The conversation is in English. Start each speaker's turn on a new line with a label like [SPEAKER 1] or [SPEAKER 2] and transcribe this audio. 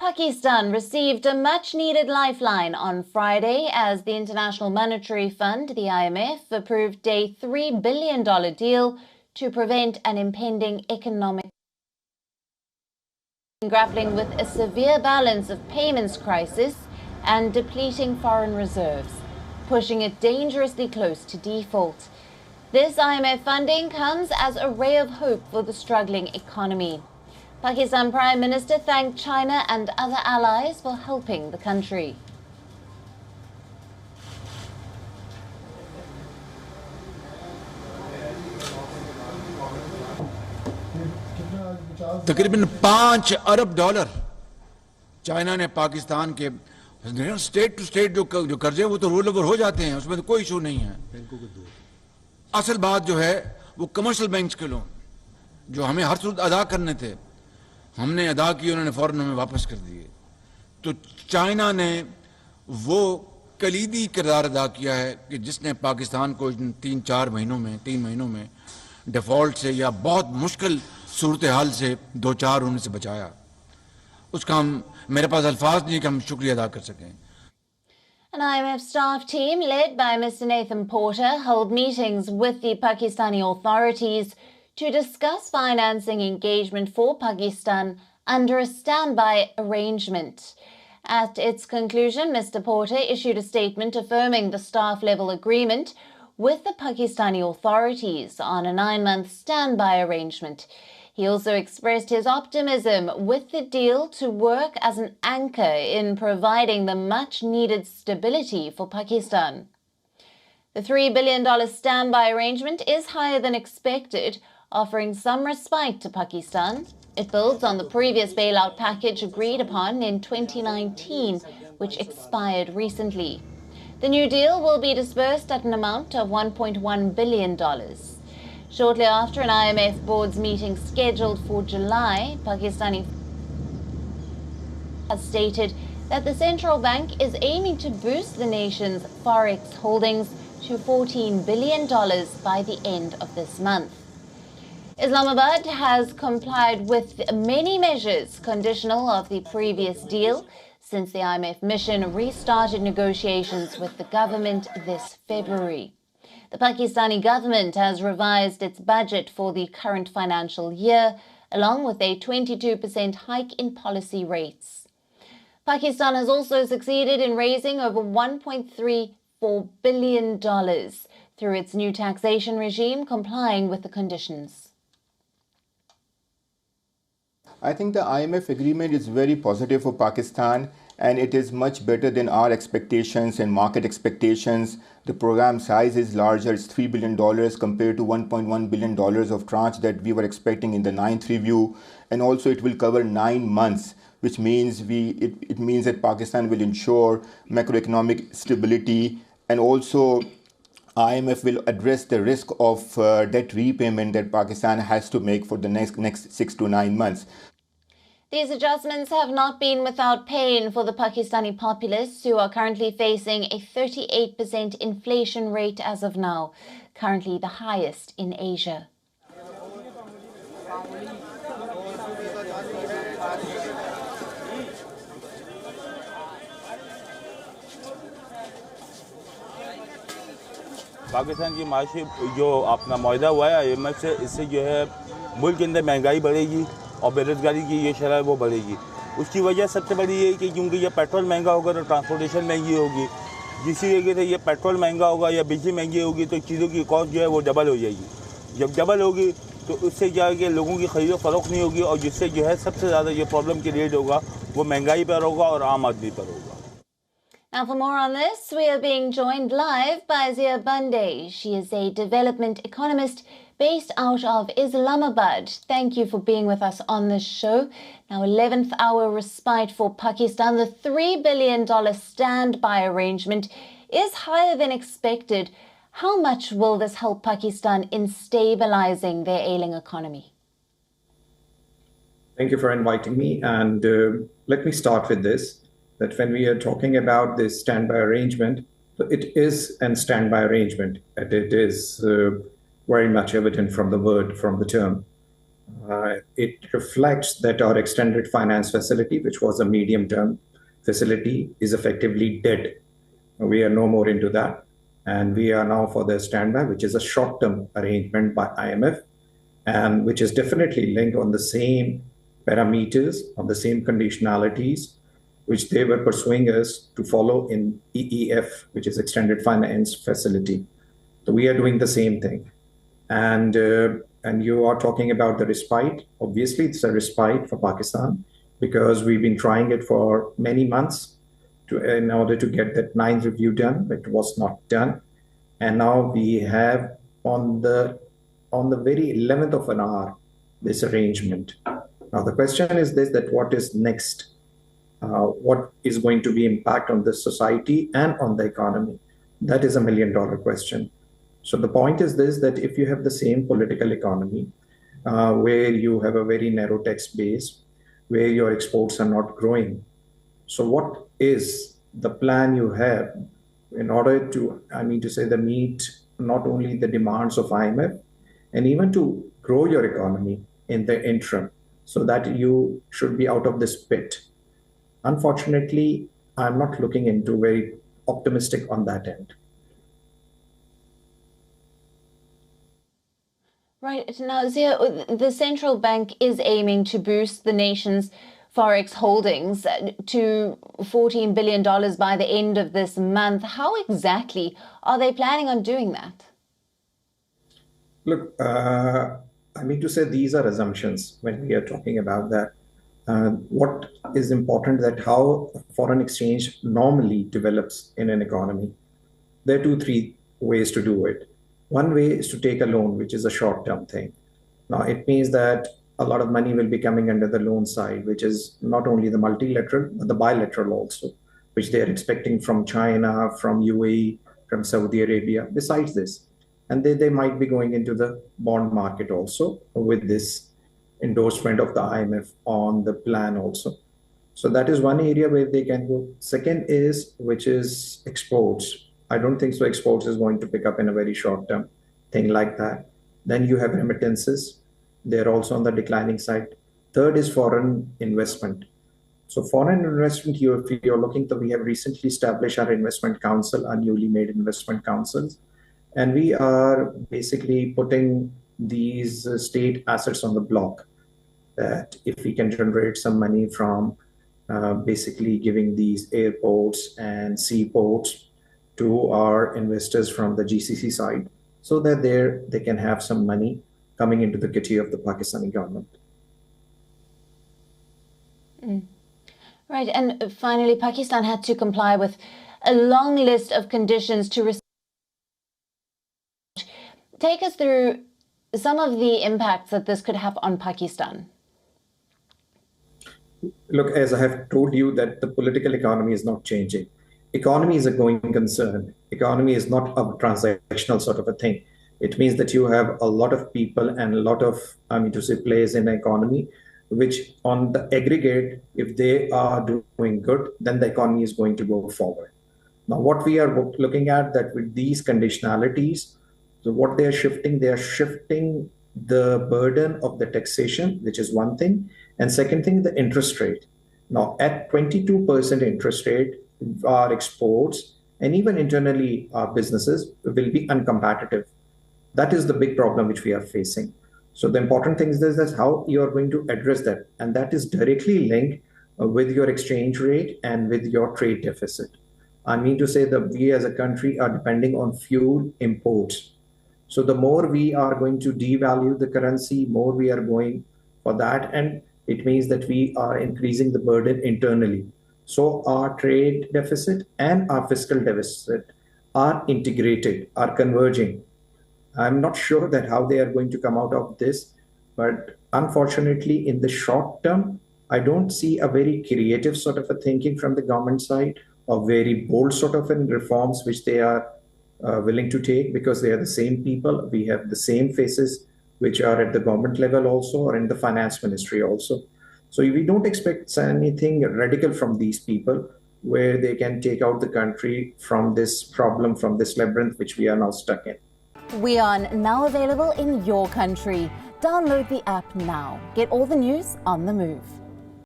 [SPEAKER 1] Pakistan received a much-needed lifeline on Friday as the International Monetary Fund, the IMF, approved a $3 billion deal to prevent an impending economic grappling with a severe balance of payments crisis and depleting foreign reserves, pushing it dangerously close to default. This IMF funding comes as a ray of hope for the struggling economy. Pakistan Prime Minister thanked China and other allies for helping the country.
[SPEAKER 2] तकरीबन $5 अरब China ने पाकिस्तान के state to state जो कर्जे वो तो roll over हो जाते हैं, उसमें तो कोई इशू नहीं है। असल बात जो है वो कमर्शियल बैंक्स के लोन जो हमें हर सूरत अदा करने थे, हमने अदा किए, उन्होंने फौरन हमें वापस कर दिए। तो चाइना ने वो कलीदी किरदार अदा किया है कि जिसने पाकिस्तान को 3 महीनों में डिफॉल्ट से या बहुत मुश्किल सूरत हाल से 2-4 होने से बचाया। उसका मेरे पास अल्फाज नहीं कि हम शुक्रिया अदा कर सकें।
[SPEAKER 1] An IMF staff team led by Mr. Nathan Porter held meetings with the Pakistani authorities to discuss financing engagement for Pakistan under a standby arrangement. At its conclusion, Mr. Porter issued a statement affirming the staff-level agreement with the Pakistani authorities on a 9-month standby arrangement. He also expressed his optimism with the deal to work as an anchor in providing the much-needed stability for Pakistan. The $3 billion standby arrangement is higher than expected, offering some respite to Pakistan. It builds on the previous bailout package agreed upon in 2019, which expired recently. The new deal will be disbursed at an amount of $1.1 billion. Shortly after an IMF board's meeting scheduled for July, Pakistani has stated that the central bank is aiming to boost the nation's forex holdings to $14 billion by the end of this month. Islamabad has complied with many measures conditional of the previous deal since the IMF mission restarted negotiations with the government this February. The Pakistani government has revised its budget for the current financial year, along with a 22% hike in policy rates. Pakistan has also succeeded in raising over $1.34 billion through its new taxation regime, complying with the conditions.
[SPEAKER 3] I think the IMF agreement is very positive for Pakistan, and it is much better than our expectations and market expectations. The program size is larger, it's $3 billion compared to $1.1 billion of tranche that we were expecting in the 9th review. And also it will cover 9 months, which means it means that Pakistan will ensure macroeconomic stability, and also IMF will address the risk of debt repayment that Pakistan has to make for the next 6 to 9 months.
[SPEAKER 1] These adjustments have not been without pain for the Pakistani populace, who are currently facing a 38% inflation rate as of now, currently the highest in Asia.
[SPEAKER 4] Pakistan की माशी जो अपना मुआहदा हुआ है IMF से, इससे जो है मुल्क के अंदर महंगाई बढ़ेगी और बेरोजगारी की ये शरह वो बढ़ेगी। उसकी वजह सबसे बड़ी ये है कि क्योंकि ये पेट्रोल महंगा होगा तो ट्रांसपोर्टेशन महंगी होगी, जिसकी वजह से ये पेट्रोल महंगा होगा या बिजली महंगी होगी तो चीज़ों की कॉस्ट जो है वो डबल हो जाएगी। जब डबल होगी तो उससे क्या है कि लोगों की खरीदो फरोख्त नहीं होगी, और जिससे जो है सबसे ज़्यादा ये प्रॉब्लम क्रिएट होगा वो महंगाई पर होगा और आम आदमी पर होगा।
[SPEAKER 1] Now, for more on this, we are being joined live by Zia Bunde. She is a development economist based out of Islamabad. Thank you for being with us on this show. Now, 11th hour respite for Pakistan. The $3 billion standby arrangement is higher than expected. How much will this help Pakistan in stabilizing their ailing economy?
[SPEAKER 5] Thank you for inviting me. And let me start with this, that when we are talking about this standby arrangement, it is a standby arrangement, and it is very much evident from the word, from the term. It reflects that our extended finance facility, which was a medium-term facility, is effectively dead. We are no more into that. And we are now for the standby, which is a short-term arrangement by IMF, and which is definitely linked on the same parameters, on the same conditionalities, which they were pursuing us to follow in EEF, which is Extended Finance Facility. So we are doing the same thing. And you are talking about the respite. Obviously, it's a respite for Pakistan because we've been trying it for many months in order to get that ninth review done. It was not done. And now we have on the very 11th of an hour, this arrangement. Now, the question is this, that what is next? What is going to be impact on the society and on the economy? That is $1 million question. So the point is this, that if you have the same political economy, where you have a very narrow tax base, where your exports are not growing, so what is the plan you have in order to, meet not only the demands of IMF, and even to grow your economy in the interim, so that you should be out of this pit? Unfortunately, I'm not looking into very optimistic on that end.
[SPEAKER 1] Right. Now, Zia, the central bank is aiming to boost the nation's forex holdings to $14 billion by the end of this month. How exactly are they planning on doing that?
[SPEAKER 5] Look, these are assumptions when we are talking about that. What is important that how foreign exchange normally develops in an economy. There are 2-3 ways to do it. One way is to take a loan, which is a short-term thing. Now, it means that a lot of money will be coming under the loan side, which is not only the multilateral, but the bilateral also, which they are expecting from China, from UAE, from Saudi Arabia, besides this. And they might be going into the bond market also with this endorsement of the IMF on the plan also. So that is one area where they can go. Second is, which is exports. I don't think so exports is going to pick up in a very short term thing like that. Then you have remittances. They're also on the declining side. Third is foreign investment. So foreign investment, if you're looking, we have recently established our investment council, our newly made investment councils. And we are basically putting these state assets on the block, that if we can generate some money from basically giving these airports and seaports to our investors from the GCC side, so that they can have some money coming into the kitty of the Pakistani government.
[SPEAKER 1] Right. And finally, Pakistan had to comply with a long list of conditions to take us through some of the impacts that this could have on Pakistan.
[SPEAKER 5] Look, as I have told you, that the political economy is not changing. Economy is a going concern. Economy is not a transactional sort of a thing. It means that you have a lot of people and a lot of, players in the economy, which on the aggregate, if they are doing good, then the economy is going to go forward. Now, what we are looking at, that with these conditionalities, so what they are shifting the burden of the taxation, which is one thing. And second thing, the interest rate. Now, at 22% interest rate, our exports and even internally our businesses will be uncompetitive. That is the big problem which we are facing. So the important thing is how you are going to address that. And that is directly linked with your exchange rate and with your trade deficit. I mean to say that we as a country are depending on fuel imports. So the more we are going to devalue the currency, more we are going for that. And it means that we are increasing the burden internally. So our trade deficit and our fiscal deficit are integrated, are converging. I'm not sure that how they are going to come out of this, but unfortunately, in the short term, I don't see a very creative sort of a thinking from the government side, or very bold sort of reforms which they are willing to take, because they are the same people. We have the same faces which are at the government level also, or in the finance ministry also. So we don't expect anything radical from these people, where they can take out the country from this problem, from this labyrinth which we are now stuck in.
[SPEAKER 1] WION, now available in your country. Download the app now. Get all the news on the move.